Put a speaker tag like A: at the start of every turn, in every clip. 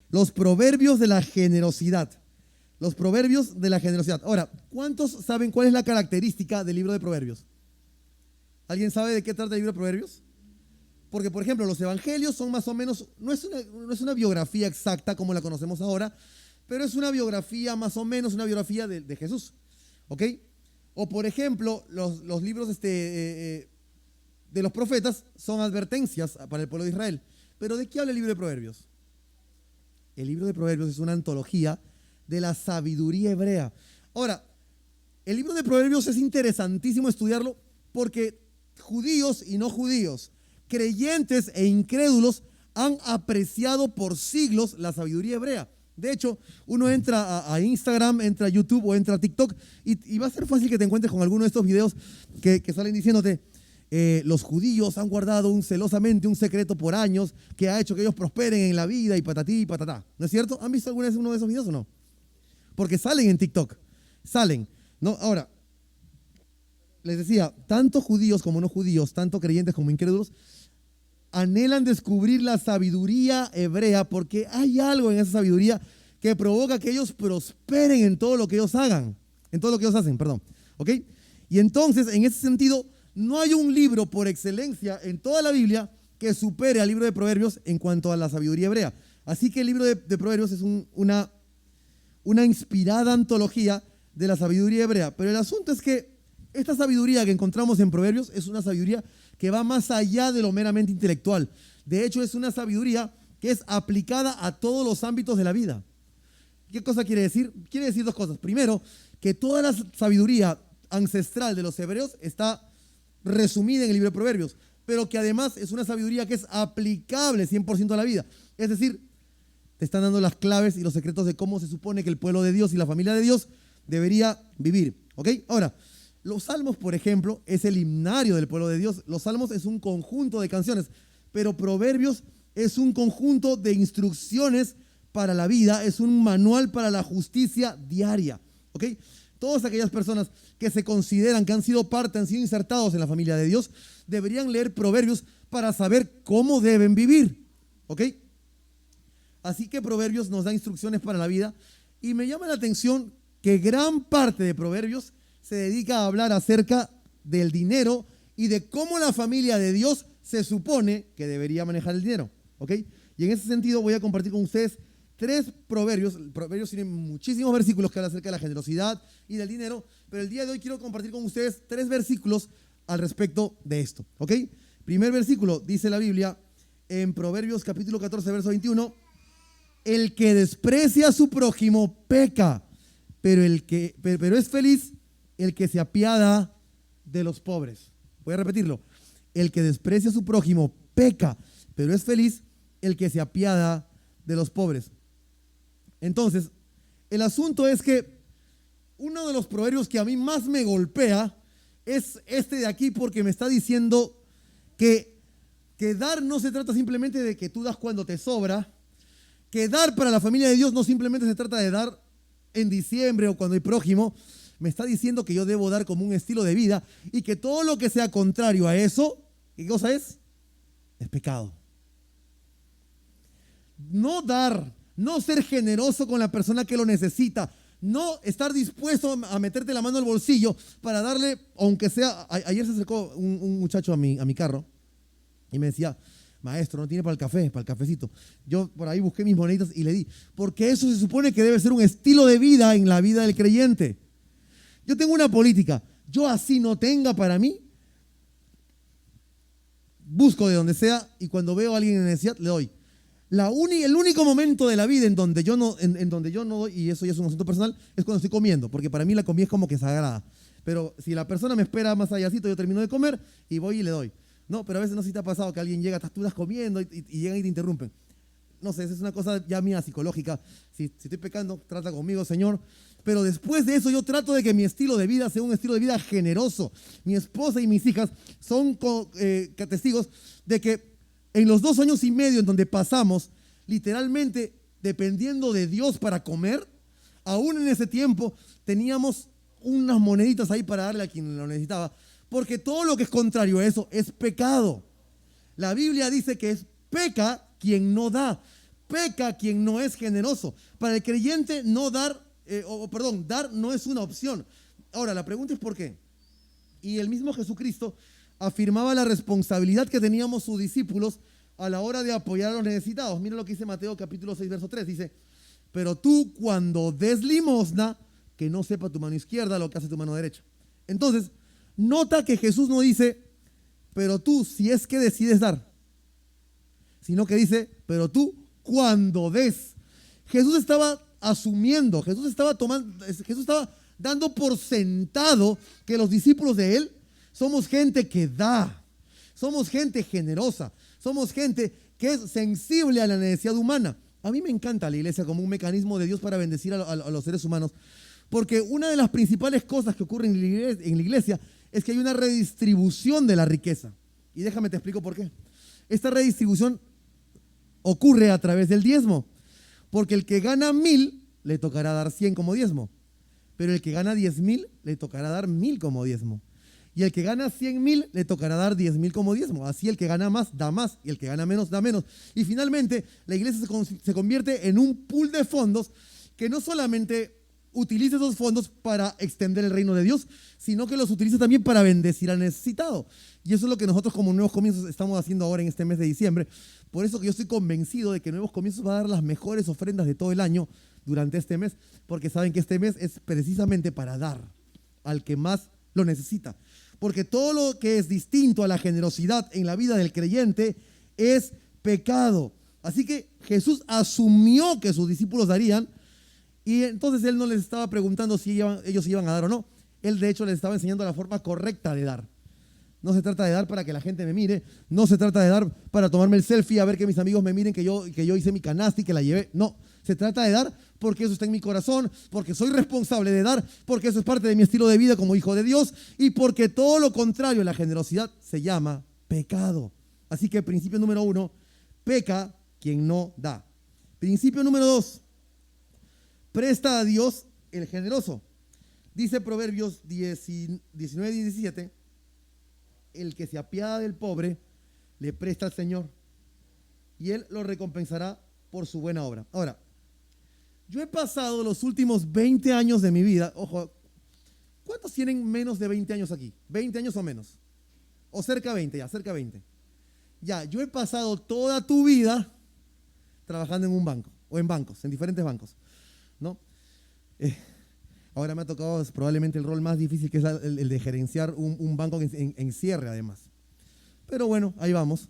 A: Los proverbios de la generosidad. Los proverbios de la generosidad. Ahora, ¿cuántos saben cuál es la característica del libro de Proverbios? ¿Alguien sabe de qué trata el libro de Proverbios? Porque, por ejemplo, los evangelios son más o menos, no es una biografía exacta como la conocemos ahora, pero es una biografía más o menos, una biografía de Jesús. ¿Ok? O, por ejemplo, los libros de los profetas son advertencias para el pueblo de Israel. ¿Pero de qué habla el libro de Proverbios? El libro de Proverbios es una antología de la sabiduría hebrea. Ahora, el libro de Proverbios es interesantísimo estudiarlo porque judíos y no judíos, creyentes e incrédulos han apreciado por siglos la sabiduría hebrea. De hecho, uno entra a Instagram, entra a YouTube o entra a TikTok y va a ser fácil que te encuentres con alguno de estos videos que salen diciéndote los judíos han guardado celosamente un secreto por años que ha hecho que ellos prosperen en la vida y patatí y patatá. ¿No es cierto? ¿Han visto alguna vez uno de esos videos o no? Porque salen en TikTok, salen, ¿no? Ahora, les decía, tanto judíos como no judíos, tanto creyentes como incrédulos, anhelan descubrir la sabiduría hebrea porque hay algo en esa sabiduría que provoca que ellos prosperen en todo lo que ellos hagan, en todo lo que ellos hacen, perdón, ¿ok? Y entonces, en ese sentido, no hay un libro por excelencia en toda la Biblia que supere al libro de Proverbios en cuanto a la sabiduría hebrea. Así que el libro de Proverbios es una inspirada antología de la sabiduría hebrea. Pero el asunto es que esta sabiduría que encontramos en Proverbios es una sabiduría que va más allá de lo meramente intelectual. De hecho, es una sabiduría que es aplicada a todos los ámbitos de la vida. ¿Qué cosa quiere decir? Quiere decir dos cosas. Primero, que toda la sabiduría ancestral de los hebreos está resumida en el libro de Proverbios, pero que además es una sabiduría que es aplicable 100% a la vida. Es decir, te están dando las claves y los secretos de cómo se supone que el pueblo de Dios y la familia de Dios debería vivir. ¿Ok? Ahora, los salmos, por ejemplo, es el himnario del pueblo de Dios. Los salmos es un conjunto de canciones, pero Proverbios es un conjunto de instrucciones para la vida, es un manual para la justicia diaria. ¿Ok? Todas aquellas personas que se consideran que han sido parte, han sido insertados en la familia de Dios, deberían leer Proverbios para saber cómo deben vivir. ¿Ok? Así que Proverbios nos da instrucciones para la vida y me llama la atención que gran parte de Proverbios se dedica a hablar acerca del dinero y de cómo la familia de Dios se supone que debería manejar el dinero. ¿Ok? Y en ese sentido voy a compartir con ustedes 3 proverbios. Proverbios tienen muchísimos versículos que hablan acerca de la generosidad y del dinero, pero el día de hoy quiero compartir con ustedes 3 versículos al respecto de esto. ¿Ok? Primer versículo, dice la Biblia en Proverbios capítulo 14, verso 21, el que desprecia a su prójimo peca, pero es feliz el que se apiada de los pobres. Voy a repetirlo. El que desprecia a su prójimo peca, pero es feliz el que se apiada de los pobres. Entonces, el asunto es que uno de los proverbios que a mí más me golpea es este de aquí porque me está diciendo que dar no se trata simplemente de que tú das cuando te sobra, que dar para la familia de Dios no simplemente se trata de dar en diciembre o cuando hay prójimo. Me está diciendo que yo debo dar como un estilo de vida y que todo lo que sea contrario a eso, ¿qué cosa es? Es pecado. No dar, no ser generoso con la persona que lo necesita, no estar dispuesto a meterte la mano al bolsillo para darle, aunque sea. Ayer se acercó un muchacho a mi carro y me decía, maestro, no tiene para el café, para el cafecito. Yo por ahí busqué mis moneditas y le di, porque eso se supone que debe ser un estilo de vida en la vida del creyente. Yo tengo una política, yo así no tenga para mí, busco de donde sea y cuando veo a alguien en necesidad le doy. El único momento de la vida en donde yo no doy, y eso ya es un asunto personal, es cuando estoy comiendo, porque para mí la comida es como que sagrada. Pero si la persona me espera más allácito, yo termino de comer y voy y le doy. No, pero a veces no sé si te ha pasado que alguien llega, tú estás comiendo y llegan y te interrumpen. No sé, esa es una cosa ya mía psicológica. Si estoy pecando, trata conmigo, Señor. Pero después de eso yo trato de que mi estilo de vida sea un estilo de vida generoso. Mi esposa y mis hijas son testigos de que en los 2 años y medio en donde pasamos, literalmente dependiendo de Dios para comer, aún en ese tiempo teníamos unas moneditas ahí para darle a quien lo necesitaba, porque todo lo que es contrario a eso es pecado. La Biblia dice que es peca quien no da. Peca quien no es generoso. Para el creyente dar no es una opción. Ahora, la pregunta es ¿por qué? Y el mismo Jesucristo afirmaba la responsabilidad que teníamos sus discípulos a la hora de apoyar a los necesitados. Mira lo que dice Mateo capítulo 6, verso 3. Dice, pero tú cuando des limosna, que no sepa tu mano izquierda lo que hace tu mano derecha. Entonces, nota que Jesús no dice, pero tú si es que decides dar, sino que dice, pero tú cuando des. Jesús estaba asumiendo, Jesús estaba dando por sentado que los discípulos de él somos gente que da, somos gente generosa, somos gente que es sensible a la necesidad humana. A mí me encanta la iglesia como un mecanismo de Dios para bendecir a los seres humanos, porque una de las principales cosas que ocurren en la iglesia es que hay una redistribución de la riqueza. Y déjame te explico por qué. Esta redistribución ocurre a través del diezmo, porque el que gana 1,000 le tocará dar 100 como diezmo, pero el que gana 10,000 le tocará dar 1,000 como diezmo, y el que gana 100,000 le tocará dar 10,000 como diezmo. Así el que gana más da más y el que gana menos da menos. Y finalmente la iglesia se convierte en un pool de fondos que no solamente utiliza esos fondos para extender el reino de Dios, sino que los utiliza también para bendecir al necesitado. Y eso es lo que nosotros como Nuevos Comienzos estamos haciendo ahora en este mes de diciembre. Por eso que yo estoy convencido de que Nuevos Comienzos va a dar las mejores ofrendas de todo el año durante este mes, porque saben que este mes es precisamente para dar al que más lo necesita. Porque todo lo que es distinto a la generosidad en la vida del creyente es pecado. Así que Jesús asumió que sus discípulos darían, y entonces él no les estaba preguntando si ellos iban a dar o no. Él de hecho les estaba enseñando la forma correcta de dar. No se trata de dar para que la gente me mire, no se trata de dar para tomarme el selfie, a ver que mis amigos me miren que yo hice mi canasta y que la llevé. No, se trata de dar porque eso está en mi corazón, porque soy responsable de dar, porque eso es parte de mi estilo de vida como hijo de Dios y porque todo lo contrario a la generosidad se llama pecado. Así que principio número 1, peca quien no da. Principio número 2, presta a Dios el generoso. Dice Proverbios 19 y 17, el que se apiada del pobre le presta al Señor y Él lo recompensará por su buena obra. Ahora, yo he pasado los últimos 20 años de mi vida, ojo, ¿cuántos tienen menos de 20 años aquí? ¿20 años o menos? O cerca de 20, ya, cerca de 20. Ya, yo he pasado toda tu vida trabajando en un banco, o en bancos, en diferentes bancos, ¿no? Ahora me ha tocado probablemente el rol más difícil, que es el de gerenciar un banco en cierre, además. Pero bueno, ahí vamos.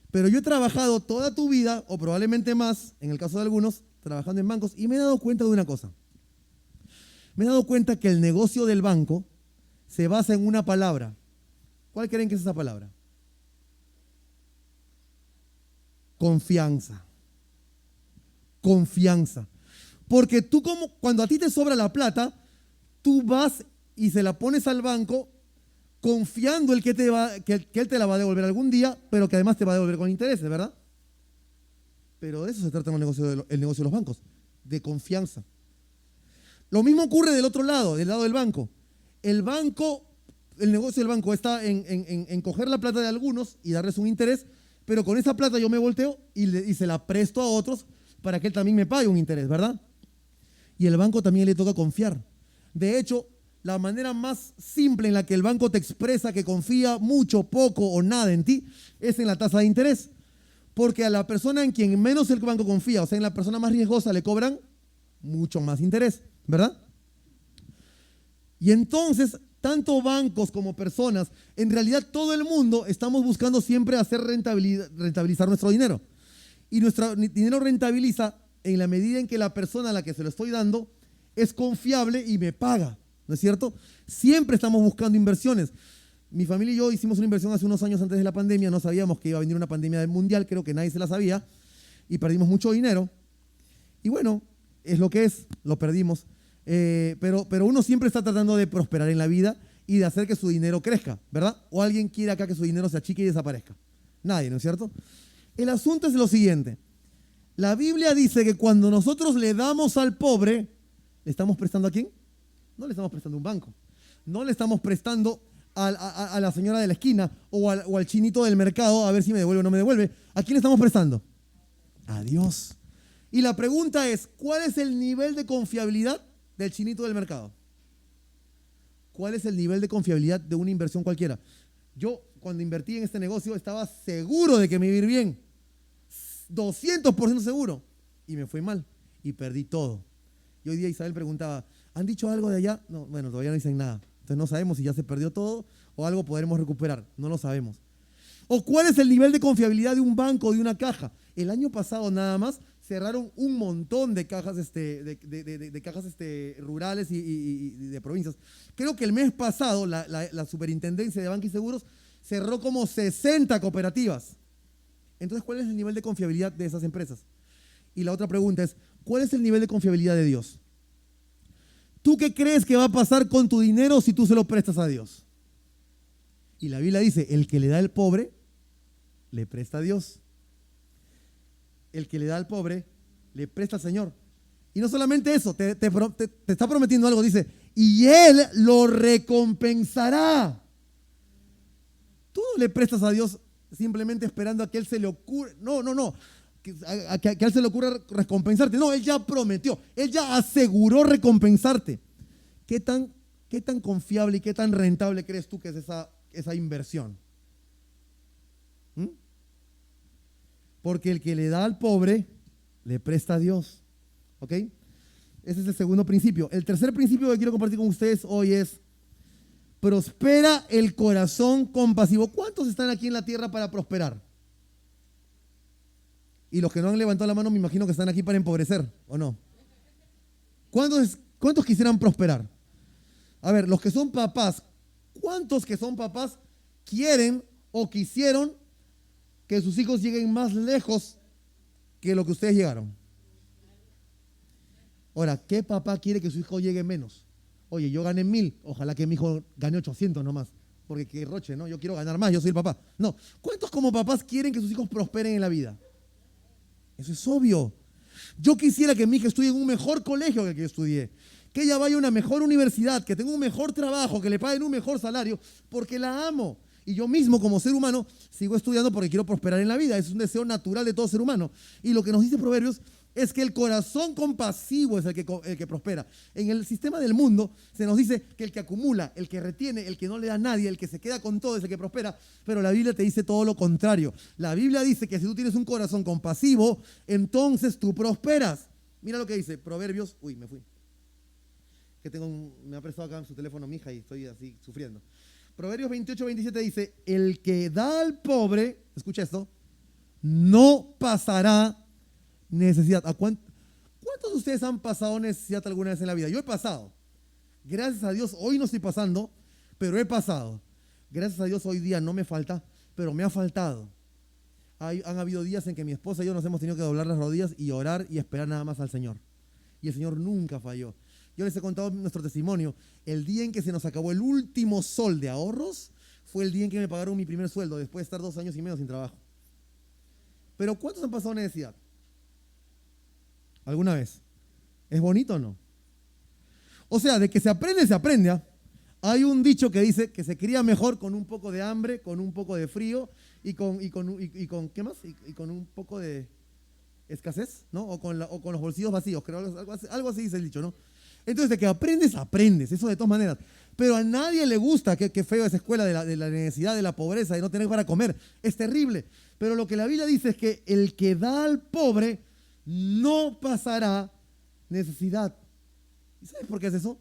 A: Pero yo he trabajado toda tu vida, o probablemente más, en el caso de algunos, trabajando en bancos, y me he dado cuenta de una cosa. Me he dado cuenta que el negocio del banco se basa en una palabra. ¿Cuál creen que es esa palabra? Confianza. Confianza. Porque tú cuando a ti te sobra la plata, tú vas y se la pones al banco confiando que él te la va a devolver algún día, pero que además te va a devolver con intereses, ¿verdad? Pero de eso se trata el negocio de los bancos, de confianza. Lo mismo ocurre del otro lado, del lado del banco. El negocio del banco está en coger la plata de algunos y darles un interés, pero con esa plata yo me volteo y se la presto a otros para que él también me pague un interés, ¿verdad? Y el banco también le toca confiar. De hecho, la manera más simple en la que el banco te expresa que confía mucho, poco o nada en ti es en la tasa de interés. Porque a la persona en quien menos el banco confía, o sea, en la persona más riesgosa, le cobran mucho más interés, ¿verdad? Y entonces, tanto bancos como personas, en realidad todo el mundo estamos buscando siempre hacer rentabilizar nuestro dinero. Y nuestro dinero rentabiliza en la medida en que la persona a la que se lo estoy dando es confiable y me paga, ¿no es cierto? Siempre estamos buscando inversiones. Mi familia y yo hicimos una inversión hace unos años antes de la pandemia, no sabíamos que iba a venir una pandemia mundial, creo que nadie se la sabía, y perdimos mucho dinero. Y bueno, es lo que es, lo perdimos. Pero uno siempre está tratando de prosperar en la vida y de hacer que su dinero crezca, ¿verdad? ¿O alguien quiere acá que su dinero se achique y desaparezca? Nadie, ¿no es cierto? El asunto es lo siguiente. La Biblia dice que cuando nosotros le damos al pobre, ¿le estamos prestando a quién? No le estamos prestando a un banco. No le estamos prestando a la señora de la esquina o al chinito del mercado a ver si me devuelve o no me devuelve. ¿A quién le estamos prestando? A Dios. Y la pregunta es, ¿cuál es el nivel de confiabilidad del chinito del mercado? ¿Cuál es el nivel de confiabilidad de una inversión cualquiera? Yo, cuando invertí en este negocio, estaba seguro de que me iba a ir bien. 200% seguro. Y me fue mal. Y perdí todo. Y hoy día Isabel preguntaba, ¿han dicho algo de allá? No, bueno, todavía no dicen nada. Entonces no sabemos si ya se perdió todo o algo podremos recuperar. No lo sabemos. ¿O cuál es el nivel de confiabilidad de un banco o de una caja? El año pasado nada más cerraron un montón de cajas, de cajas rurales y de provincias. Creo que el mes pasado la Superintendencia de Banca y Seguros cerró como 60 cooperativas. Entonces, ¿cuál es el nivel de confiabilidad de esas empresas? Y la otra pregunta es, ¿cuál es el nivel de confiabilidad de Dios? ¿Tú qué crees que va a pasar con tu dinero si tú se lo prestas a Dios? Y la Biblia dice, el que le da al pobre, le presta a Dios. El que le da al pobre, le presta al Señor. Y no solamente eso, te está prometiendo algo, dice, y Él lo recompensará. Tú no le prestas a Dios simplemente esperando a que Él se le ocurra, no, que a Él se le ocurra recompensarte. No, Él ya prometió, Él ya aseguró recompensarte. ¿Qué tan confiable y qué tan rentable crees tú que es esa inversión? Porque el que le da al pobre, le presta a Dios. ¿Ok? Ese es el segundo principio. El tercer principio que quiero compartir con ustedes hoy es, prospera el corazón compasivo. ¿Cuántos están aquí en la tierra para prosperar? Y los que no han levantado la mano, me imagino que están aquí para empobrecer, ¿o no? ¿Cuántos quisieran prosperar? A ver, los que son papás, ¿cuántos que son papás quieren o quisieron que sus hijos lleguen más lejos que lo que ustedes llegaron? Ahora, ¿qué papá quiere que su hijo llegue menos? Oye, yo gané 1000, ojalá que mi hijo gane 800 nomás, porque qué roche, ¿no? Yo quiero ganar más, yo soy el papá. No, ¿cuántos como papás quieren que sus hijos prosperen en la vida? Eso es obvio. Yo quisiera que mi hija estudie en un mejor colegio que el que yo estudié, que ella vaya a una mejor universidad, que tenga un mejor trabajo, que le paguen un mejor salario, porque la amo. Y yo mismo, como ser humano, sigo estudiando porque quiero prosperar en la vida. Es un deseo natural de todo ser humano. Y lo que nos dice Proverbios es que el corazón compasivo es el que prospera. En el sistema del mundo se nos dice que el que acumula, el que retiene, el que no le da a nadie, el que se queda con todo es el que prospera. Pero la Biblia te dice todo lo contrario. La Biblia dice que si tú tienes un corazón compasivo, entonces tú prosperas. Mira lo que dice Proverbios. Uy, me fui. Me ha prestado acá su teléfono mi hija y estoy así sufriendo. Proverbios 28-27 dice, el que da al pobre, escucha esto, no pasará necesidad. ¿Cuántos de ustedes han pasado necesidad alguna vez en la vida? Yo he pasado. Gracias a Dios, hoy no estoy pasando, pero he pasado. Gracias a Dios, hoy día no me falta, pero me ha faltado. Han habido días en que mi esposa y yo nos hemos tenido que doblar las rodillas y orar y esperar nada más al Señor. Y el Señor nunca falló. Yo les he contado nuestro testimonio. El día en que se nos acabó el último sol de ahorros fue el día en que me pagaron mi primer sueldo después de estar 2 años y medio sin trabajo. Pero ¿cuántos han pasado necesidad? ¿Alguna vez? ¿Es bonito o no? O sea, de que se aprende, se aprende. ¿Ah? Hay un dicho que dice que se cría mejor con un poco de hambre, con un poco de frío y con ¿qué más? Y con un poco de escasez, ¿no? O con los bolsillos vacíos, creo, algo así dice el dicho, ¿no? Entonces, de que aprendes, aprendes, eso de todas maneras. Pero a nadie le gusta, qué feo esa escuela de la necesidad, de la pobreza, de no tener para comer. Es terrible. Pero lo que la Biblia dice es que el que da al pobre no pasará necesidad. ¿Y sabes por qué es eso?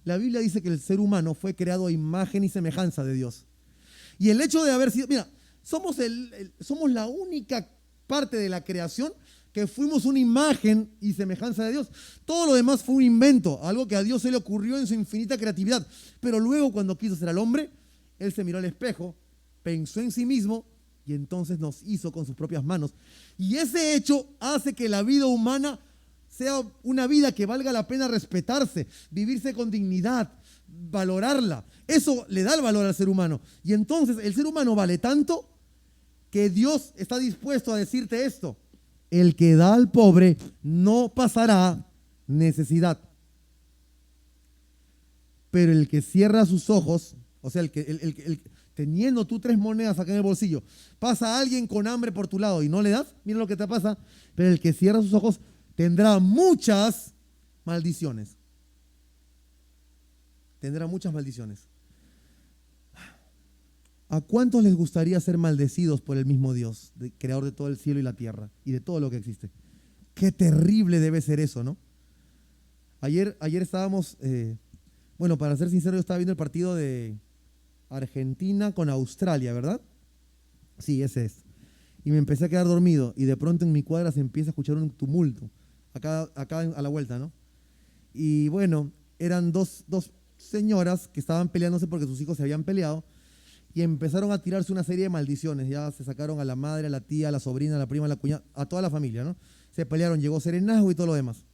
A: La Biblia dice que el ser humano fue creado a imagen y semejanza de Dios. Y el hecho de haber sido, mira, somos la única parte de la creación que fuimos una imagen y semejanza de Dios. Todo lo demás fue un invento, algo que a Dios se le ocurrió en su infinita creatividad. Pero luego, cuando quiso ser al hombre, Él se miró al espejo, pensó en sí mismo y entonces nos hizo con sus propias manos. Y ese hecho hace que la vida humana sea una vida que valga la pena respetarse, vivirse con dignidad, valorarla. Eso le da el valor al ser humano. Y entonces el ser humano vale tanto que Dios está dispuesto a decirte esto: el que da al pobre no pasará necesidad. Pero el que cierra sus ojos, o sea, teniendo tú 3 monedas acá en el bolsillo, pasa alguien con hambre por tu lado y no le das, mira lo que te pasa. Pero el que cierra sus ojos tendrá muchas maldiciones. Tendrá muchas maldiciones. ¿A cuántos les gustaría ser maldecidos por el mismo Dios, creador de todo el cielo y la tierra y de todo lo que existe? Qué terrible debe ser eso, ¿no? Ayer estábamos, bueno, para ser sincero, yo estaba viendo el partido de Argentina con Australia, ¿verdad? Sí, ese es. Y me empecé a quedar dormido y de pronto en mi cuadra se empieza a escuchar un tumulto, acá a la vuelta, ¿no? Y bueno, eran dos señoras que estaban peleándose porque sus hijos se habían peleado y empezaron a tirarse una serie de maldiciones. Ya se sacaron a la madre, a la tía, a la sobrina, a la prima, a la cuñada, a toda la familia, ¿no? Se pelearon, llegó serenazgo y todo lo demás.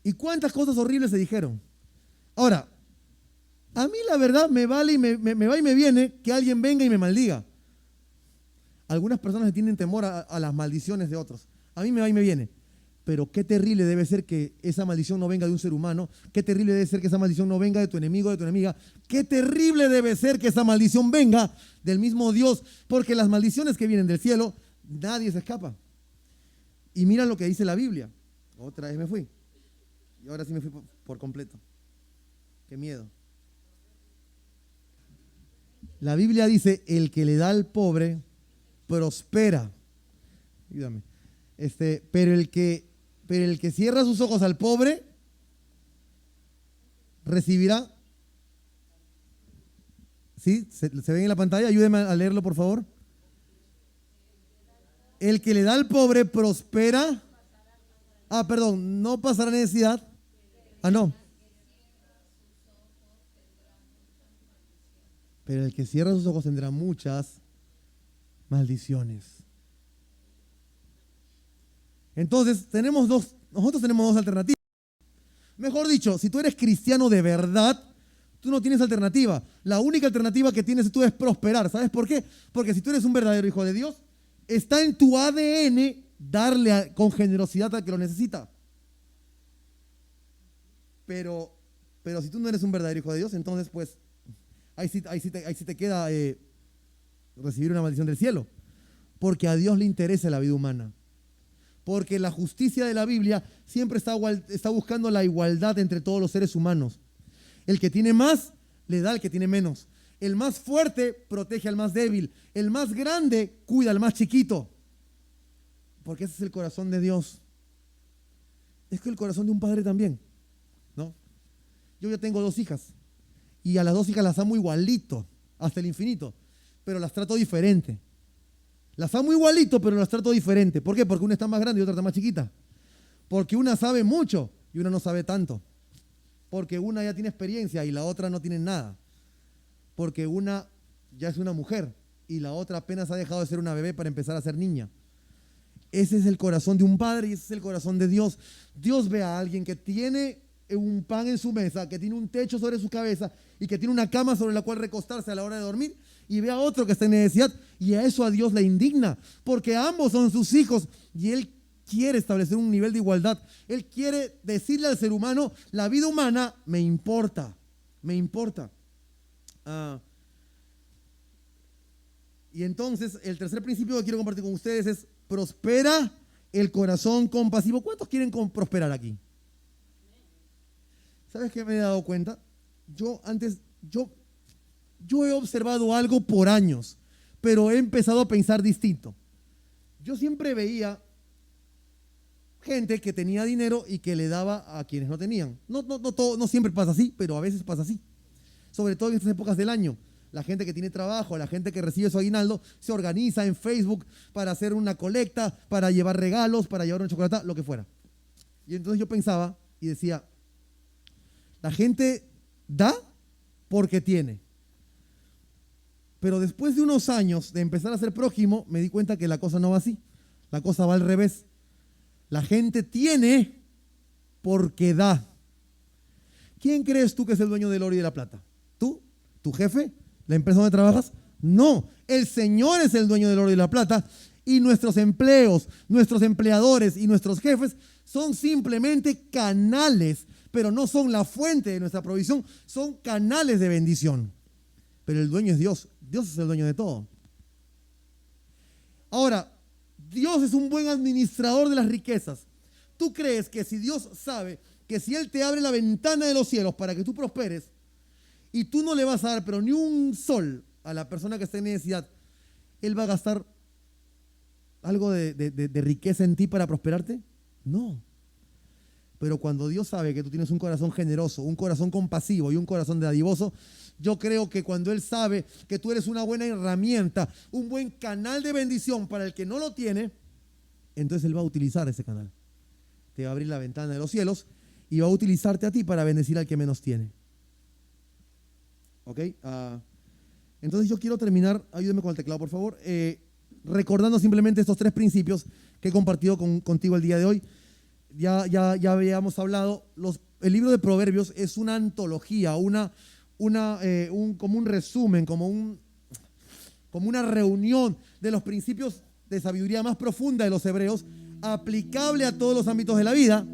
A: ¿Y cuántas cosas horribles se dijeron? Ahora, a mí la verdad me vale y me va y me viene que alguien venga y me maldiga. Algunas personas le tienen temor a las maldiciones de otros. A mí me va y me viene. Pero qué terrible debe ser que esa maldición no venga de un ser humano. Qué terrible debe ser que esa maldición no venga de tu enemigo o de tu enemiga. Qué terrible debe ser que esa maldición venga del mismo Dios. Porque las maldiciones que vienen del cielo, nadie se escapa. Y mira lo que dice la Biblia. Otra vez me fui. Y ahora sí me fui por completo. Qué miedo. La Biblia dice, el que le da al pobre, prospera. Ayúdame. Pero el que cierra sus ojos al pobre, recibirá. ¿Sí? ¿Se ven en la pantalla? Ayúdenme a leerlo, por favor. El que le da al pobre, prospera. Perdón, no pasará necesidad. No. Pero el que cierra sus ojos tendrá muchas maldiciones. Entonces, nosotros tenemos dos alternativas. Mejor dicho, si tú eres cristiano de verdad, tú no tienes alternativa. La única alternativa que tienes tú es prosperar. ¿Sabes por qué? Porque si tú eres un verdadero hijo de Dios, está en tu ADN darle con generosidad al que lo necesita. Pero si tú no eres un verdadero hijo de Dios, entonces pues ahí sí te queda recibir una maldición del cielo. Porque a Dios le interesa la vida humana. Porque la justicia de la Biblia siempre está buscando la igualdad entre todos los seres humanos. El que tiene más, le da al que tiene menos. El más fuerte protege al más débil. El más grande cuida al más chiquito. Porque ese es el corazón de Dios. Es que el corazón de un padre también, ¿no? Yo ya tengo 2 hijas. Y a las 2 hijas las amo igualito, hasta el infinito. Pero las trato diferente. Las amo igualito, pero las trato diferente. ¿Por qué? Porque una está más grande y otra está más chiquita. Porque una sabe mucho y una no sabe tanto. Porque una ya tiene experiencia y la otra no tiene nada. Porque una ya es una mujer y la otra apenas ha dejado de ser una bebé para empezar a ser niña. Ese es el corazón de un padre y ese es el corazón de Dios. Dios ve a alguien que tiene un pan en su mesa, que tiene un techo sobre su cabeza y que tiene una cama sobre la cual recostarse a la hora de dormir, y ve a otro que está en necesidad, y a eso a Dios le indigna, porque ambos son sus hijos y Él quiere establecer un nivel de igualdad. Él quiere decirle al ser humano, la vida humana me importa, me importa. Y entonces el tercer principio que quiero compartir con ustedes es: prospera el corazón compasivo. ¿Cuántos quieren prosperar aquí? ¿Sabes qué me he dado cuenta? Yo he observado algo por años, pero he empezado a pensar distinto. Yo siempre veía gente que tenía dinero y que le daba a quienes no tenían. No siempre pasa así, pero a veces pasa así. Sobre todo en estas épocas del año. La gente que tiene trabajo, la gente que recibe su aguinaldo, se organiza en Facebook para hacer una colecta, para llevar regalos, para llevar una chocolate, lo que fuera. Y entonces yo pensaba y decía, la gente da porque tiene. Pero después de unos años de empezar a ser prójimo, me di cuenta que la cosa no va así. La cosa va al revés. La gente tiene porque da. ¿Quién crees tú que es el dueño del oro y de la plata? ¿Tú? ¿Tu jefe? ¿La empresa donde trabajas? No, el Señor es el dueño del oro y de la plata, y nuestros empleos, nuestros empleadores y nuestros jefes son simplemente canales, pero no son la fuente de nuestra provisión, son canales de bendición. Pero el dueño es Dios. Dios es el dueño de todo. Ahora, Dios es un buen administrador de las riquezas. ¿Tú crees que si Dios sabe que si Él te abre la ventana de los cielos para que tú prosperes y tú no le vas a dar pero ni un sol a la persona que está en necesidad, Él va a gastar algo de riqueza en ti para prosperarte? No. Pero cuando Dios sabe que tú tienes un corazón generoso, un corazón compasivo y un corazón dadivoso, yo creo que cuando Él sabe que tú eres una buena herramienta, un buen canal de bendición para el que no lo tiene, entonces Él va a utilizar ese canal. Te va a abrir la ventana de los cielos y va a utilizarte a ti para bendecir al que menos tiene. ¿Ok? Entonces yo quiero terminar, ayúdeme con el teclado por favor, recordando simplemente estos 3 principios que he compartido contigo el día de hoy. Ya habíamos hablado, el libro de Proverbios es una antología, como un resumen, como una reunión de los principios de sabiduría más profunda de los hebreos, aplicable a todos los ámbitos de la vida.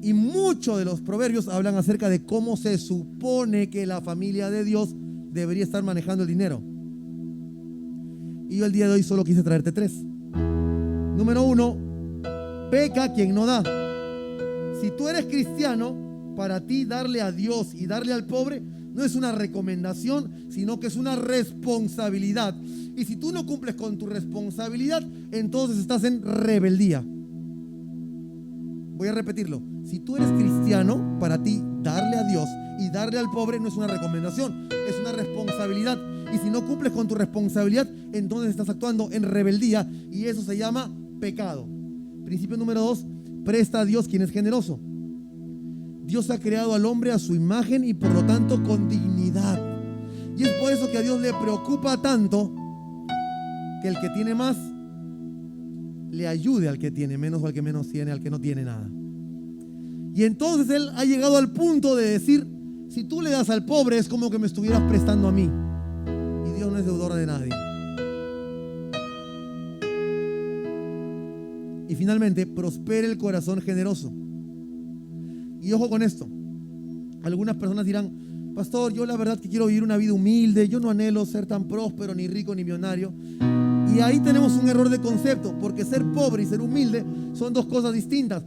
A: Y muchos de los proverbios hablan acerca de cómo se supone que la familia de Dios debería estar manejando el dinero. Y yo el día de hoy solo quise traerte 3. Número 1, peca quien no da. Si tú eres cristiano, para ti darle a Dios y darle al pobre no es una recomendación, sino que es una responsabilidad. Y si tú no cumples con tu responsabilidad, entonces estás en rebeldía. Voy a repetirlo. Si tú eres cristiano, para ti darle a Dios y darle al pobre no es una recomendación, es una responsabilidad. Y si no cumples con tu responsabilidad, entonces estás actuando en rebeldía y eso se llama pecado. Principio número 2, presta a Dios quien es generoso. Dios ha creado al hombre a su imagen y por lo tanto con dignidad. Y es por eso que a Dios le preocupa tanto que el que tiene más le ayude al que tiene menos o al que menos tiene, al que no tiene nada. Y entonces Él ha llegado al punto de decir, si tú le das al pobre es como que me estuvieras prestando a mí. Y Dios no es deudor de nadie. Y finalmente, prospere el corazón generoso. Y ojo con esto. Algunas personas dirán, pastor, yo la verdad que quiero vivir una vida humilde, yo no anhelo ser tan próspero, ni rico, ni millonario. Y ahí tenemos un error de concepto, porque ser pobre y ser humilde son 2 cosas distintas.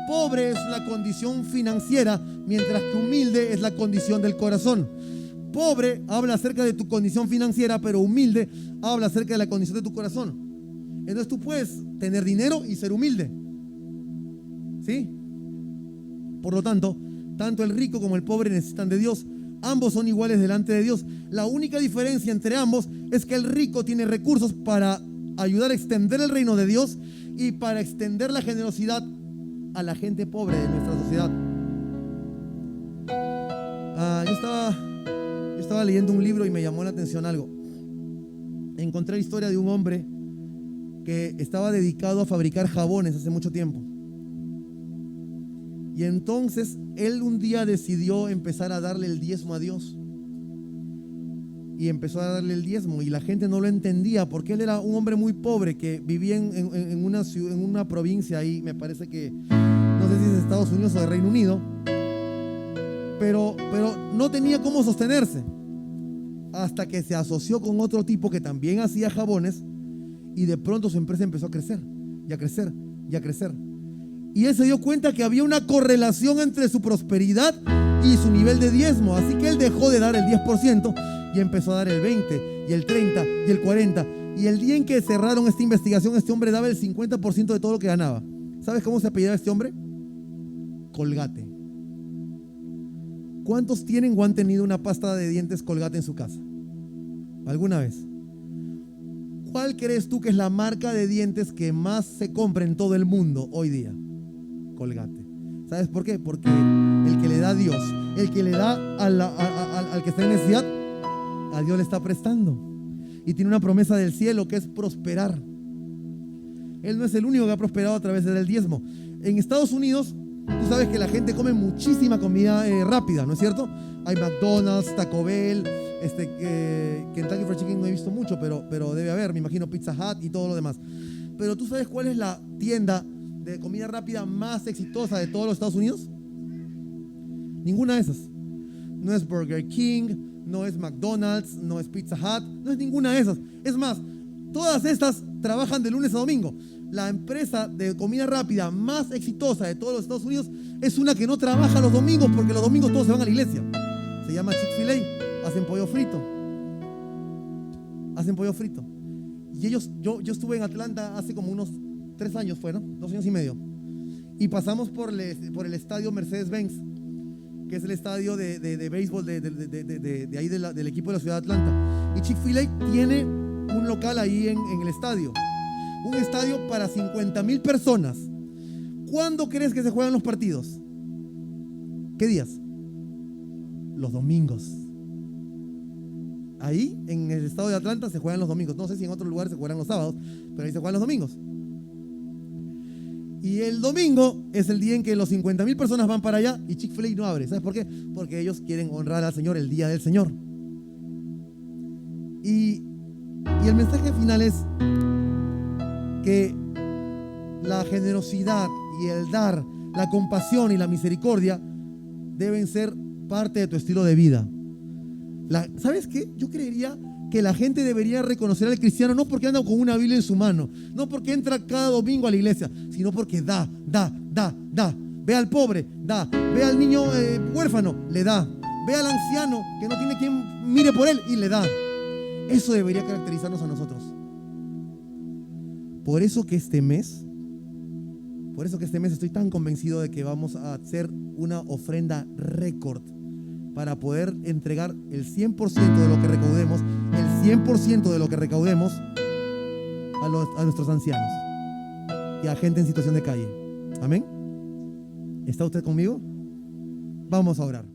A: Pobre es la condición financiera, mientras que humilde es la condición del corazón. Pobre habla acerca de tu condición financiera, pero humilde habla acerca de la condición de tu corazón. Entonces tú puedes tener dinero y ser humilde. ¿Sí? Por lo tanto, tanto el rico como el pobre necesitan de Dios. Ambos son iguales delante de Dios. La única diferencia entre ambos es que el rico tiene recursos para ayudar a extender el reino de Dios y para extender la generosidad a la gente pobre de nuestra sociedad. Yo estaba leyendo un libro y me llamó la atención algo. Encontré la historia de un hombre que estaba dedicado a fabricar jabones hace mucho tiempo. Y entonces él un día decidió empezar a darle el diezmo a Dios. Y empezó a darle el diezmo y la gente no lo entendía porque él era un hombre muy pobre que vivía en una ciudad, en una provincia ahí, me parece que, no sé si es de Estados Unidos o de Reino Unido, pero no tenía cómo sostenerse hasta que se asoció con otro tipo que también hacía jabones y de pronto su empresa empezó a crecer y a crecer y a crecer. Y él se dio cuenta que había una correlación entre su prosperidad y su nivel de diezmo. Así que él dejó de dar el 10% y empezó a dar el 20% y el 30% y el 40%. Y el día en que cerraron esta investigación, este hombre daba el 50% de todo lo que ganaba. ¿Sabes cómo se apellidaba este hombre? Colgate. ¿Cuántos tienen o han tenido una pasta de dientes Colgate en su casa? ¿Alguna vez? ¿Cuál crees tú que es la marca de dientes que más se compra en todo el mundo hoy día? Colgate. ¿Sabes por qué? Porque el que le da a Dios, el que le da al que está en necesidad, a Dios le está prestando. Y tiene una promesa del cielo que es prosperar. Él no es el único que ha prosperado a través del diezmo. En Estados Unidos, tú sabes que la gente come muchísima comida rápida, ¿no es cierto? Hay McDonald's, Taco Bell, Kentucky Fried Chicken no he visto mucho, pero debe haber, me imagino Pizza Hut y todo lo demás. Pero ¿tú sabes cuál es la tienda de comida rápida más exitosa de todos los Estados Unidos? Ninguna de esas. No es Burger King, no es McDonald's, no es Pizza Hut, no es ninguna de esas. Es más, todas estas trabajan de lunes a domingo. la empresa de comida rápida más exitosa de todos los Estados Unidos es una que no trabaja los domingos, porque los domingos todos se van a la iglesia. Se llama Chick-fil-A. Hacen pollo frito. Hacen pollo frito. Y ellos, yo estuve en Atlanta hace como unos 3 años, fue, ¿no? 2 años y medio. Y pasamos por el estadio Mercedes-Benz, que es el estadio de béisbol de ahí del equipo de la ciudad de Atlanta. Y Chick-fil-A tiene un local ahí en el estadio. Un estadio para 50,000 personas. ¿Cuándo crees que se juegan los partidos? ¿Qué días? Los domingos. Ahí, en el estado de Atlanta, se juegan los domingos. No sé si en otros lugares se juegan los sábados, pero ahí se juegan los domingos. Y el domingo es el día en que los 50,000 personas van para allá y Chick-fil-A no abre. ¿Sabes por qué? Porque ellos quieren honrar al Señor el día del Señor. Y el mensaje final es que la generosidad y el dar, la compasión y la misericordia deben ser parte de tu estilo de vida. ¿Sabes qué? Yo creería que la gente debería reconocer al cristiano no porque anda con una Biblia en su mano, no porque entra cada domingo a la iglesia, sino porque da. Ve al pobre, da. Ve al niño huérfano, le da. Ve al anciano que no tiene quien mire por él y le da. Eso debería caracterizarnos a nosotros. Por eso que este mes estoy tan convencido de que vamos a hacer una ofrenda récord para poder entregar el 100% de lo que recaudemos, a nuestros ancianos y a gente en situación de calle. Amén. ¿Está usted conmigo? Vamos a orar.